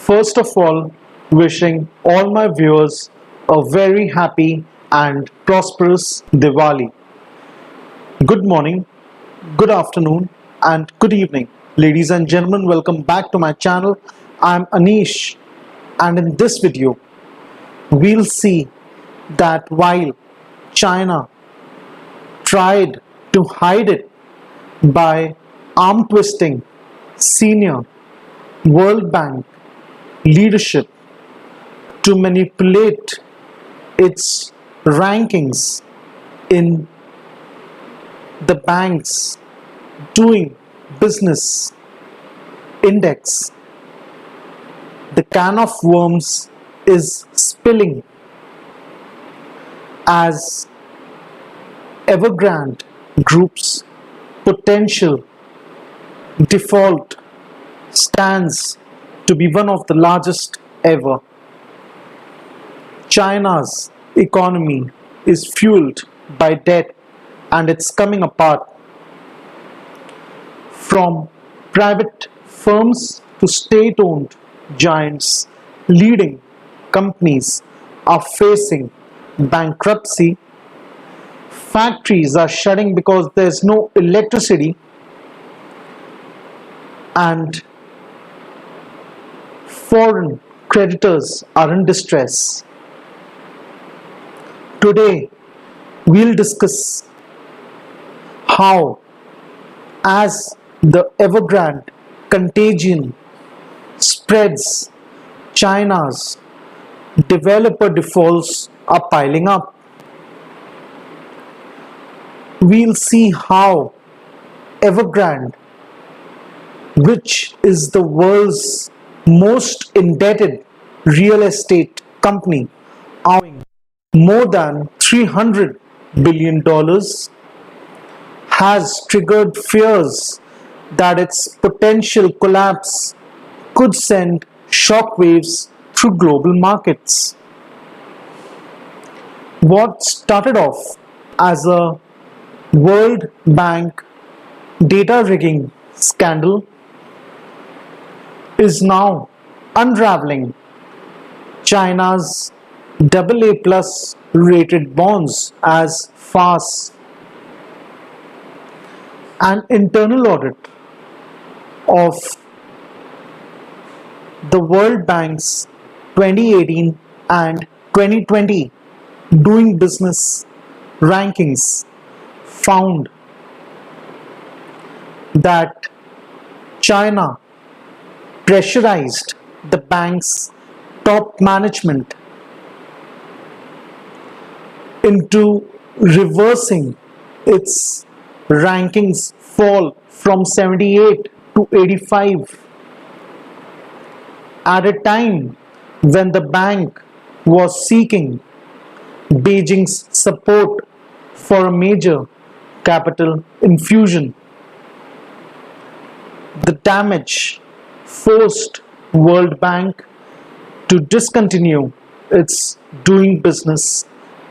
First of all, wishing all my viewers a very happy and prosperous Diwali. Good morning, good afternoon, and good evening. Ladies and gentlemen, welcome back to my channel. I'm Anish, and in this video, we'll see that while China tried to hide it by arm twisting senior World Bank leadership to manipulate its rankings in the bank's doing business index, the can of worms is spilling as Evergrande Group's potential default stands to be one of the largest ever. China's economy is fueled by debt and it's coming apart. From private firms to state-owned giants, leading companies are facing bankruptcy. Factories are shutting because there's no electricity, and foreign creditors are in distress. Today, we'll discuss how, as the Evergrande contagion spreads, China's developer defaults are piling up. We'll see how Evergrande, which is the world's most indebted real estate company, owing more than $300 billion, has triggered fears that its potential collapse could send shockwaves through global markets. What started off as a World Bank data rigging scandal is now unraveling. China's AA plus rated bonds as farce. An internal audit of the World Bank's 2018 and 2020 doing business rankings found that China pressurized the bank's top management into reversing its rankings fall from 78 to 85 at a time when the bank was seeking Beijing's support for a major capital infusion. The damage forced World Bank to discontinue its doing business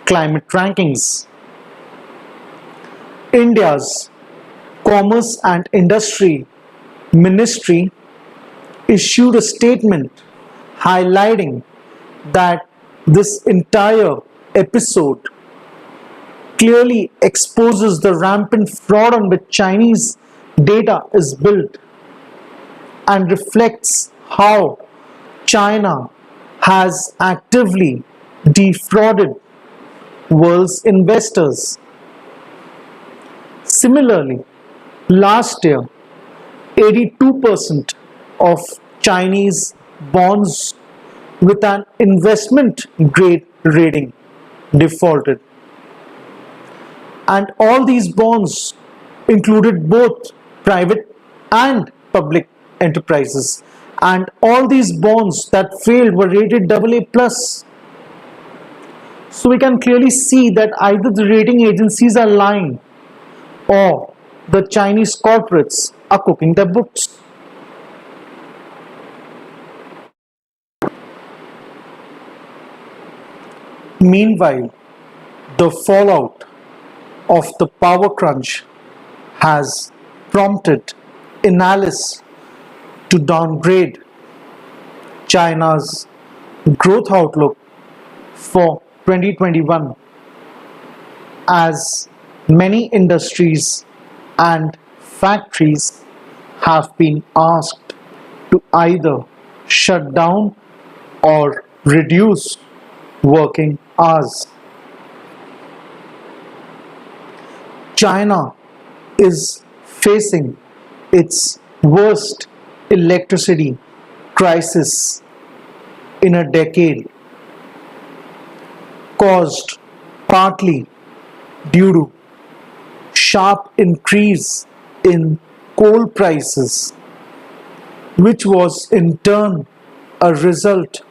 climate rankings. India's Commerce and Industry Ministry issued a statement highlighting that this entire episode clearly exposes the rampant fraud on which Chinese data is built and reflects how China has actively defrauded world's investors. Similarly, last year, 82% of Chinese bonds with an investment grade rating defaulted. And all these bonds included both private and public enterprises. And all these bonds that failed were rated AA plus. So we can clearly see that either the rating agencies are lying or the Chinese corporates are cooking their books. Meanwhile, the fallout of the power crunch has prompted Enalys to downgrade China's growth outlook for 2021, as many industries and factories have been asked to either shut down or reduce working hours. China is facing its worst electricity crisis in a decade, caused partly due to sharp increase in coal prices, which was in turn a result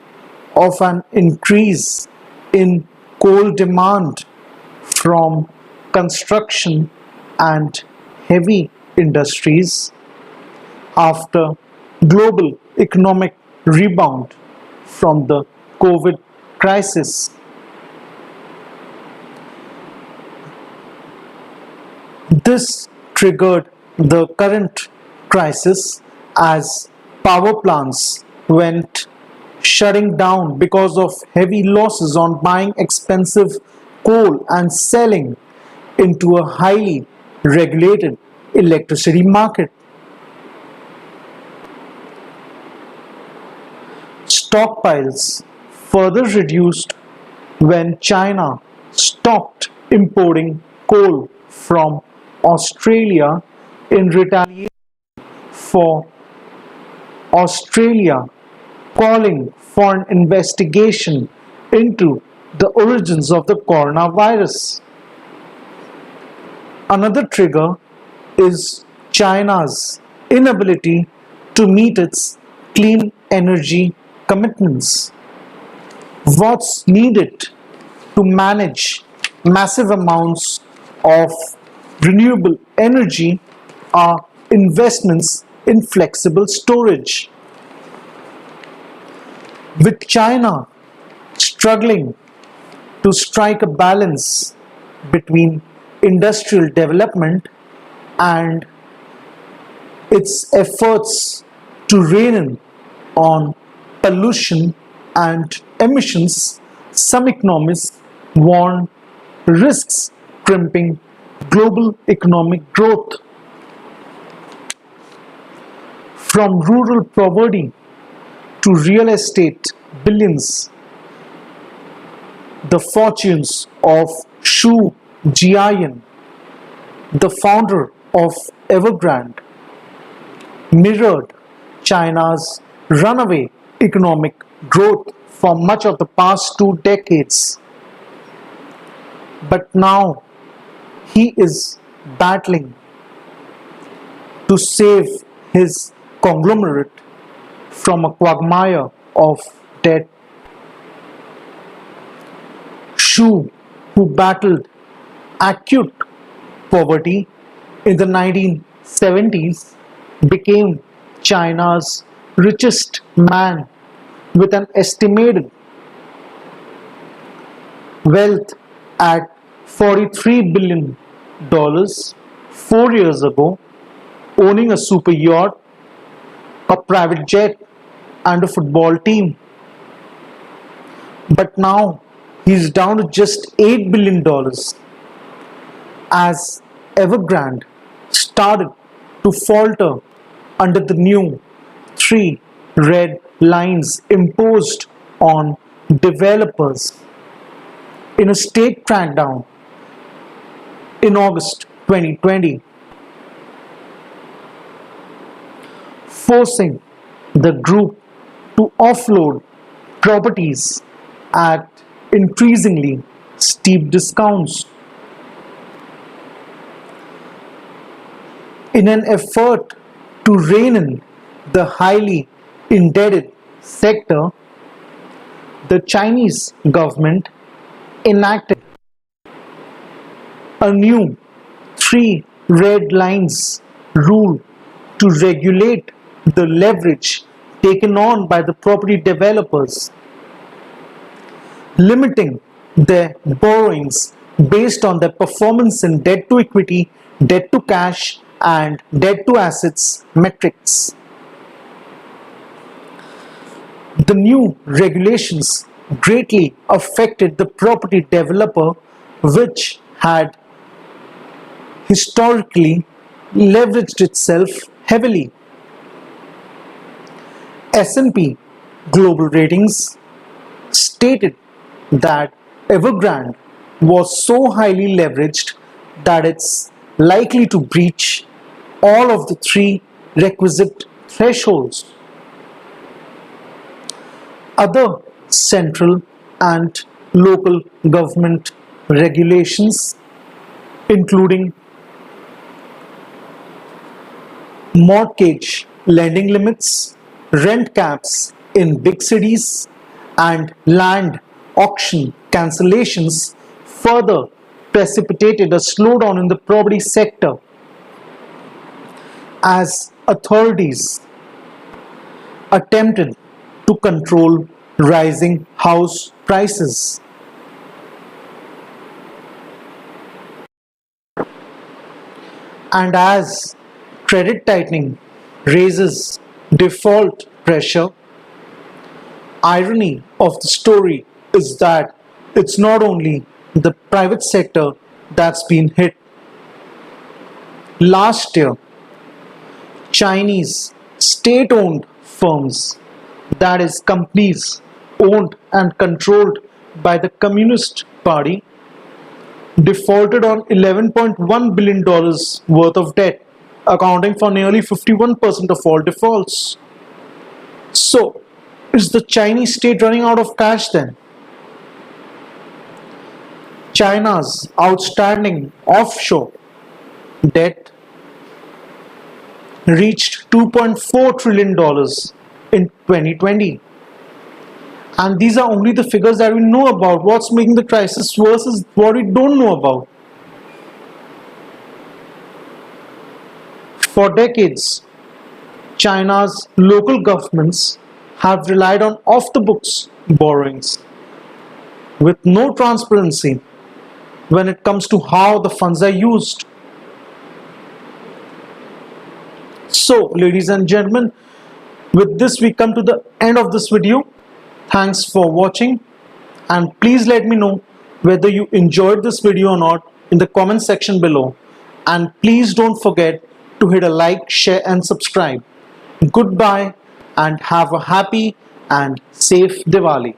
of an increase in coal demand from construction and heavy industries after global economic rebound from the COVID crisis. This triggered the current crisis as power plants went shutting down because of heavy losses on buying expensive coal and selling into a highly regulated electricity market. Stockpiles further reduced when China stopped importing coal from Australia in retaliation for Australia calling for an investigation into the origins of the coronavirus. Another trigger is China's inability to meet its clean energy commitments. What's needed to manage massive amounts of renewable energy are investments in flexible storage. With China struggling to strike a balance between industrial development and its efforts to rein in on pollution and emissions, some economists warn risks crimping global economic growth. From rural poverty to real estate billions, the fortunes of Xu Jiayan, the founder of Evergrande, mirrored China's runaway economic growth for much of the past 2 decades. But now he is battling to save his conglomerate from a quagmire of debt. Xu, who battled acute poverty in the 1970s, became China's richest man with an estimated wealth at $43 billion 4 years ago, owning a super yacht, a private jet, and a football team. But now he's down to just $8 billion as Evergrande started to falter under the new three red lines imposed on developers in a state crackdown in August 2020, forcing the group to offload properties at increasingly steep discounts. In an effort to rein in the highly indebted sector, the Chinese government enacted a new three red lines rule to regulate the leverage taken on by the property developers, limiting their borrowings based on their performance in debt to equity, debt to cash, and debt to assets metrics. The new regulations greatly affected the property developer, which had historically leveraged itself heavily. S&P Global Ratings stated that Evergrande was so highly leveraged that it's likely to breach all of the three requisite thresholds. Other central and local government regulations, including mortgage lending limits, rent caps in big cities, and land auction cancellations, further precipitated a slowdown in the property sector as authorities attempted to control rising house prices. And as credit tightening raises default pressure, irony of the story is that it's not only the private sector that's been hit. Last year, Chinese state-owned firms, that is, companies owned and controlled by the Communist Party, defaulted on $11.1 billion worth of debt, accounting for nearly 51% of all defaults. So, is the Chinese state running out of cash then? China's outstanding offshore debt reached $2.4 trillion in 2020. And these are only the figures that we know about. What's making the crisis worse is what we don't know about. For decades, China's local governments have relied on off-the-books borrowings with no transparency when it comes to how the funds are used. So, ladies and gentlemen, with this we come to the end of this video. Thanks for watching, and please let me know whether you enjoyed this video or not in the comment section below. And please don't forget to hit a like, share and subscribe. Goodbye and have a happy and safe Diwali.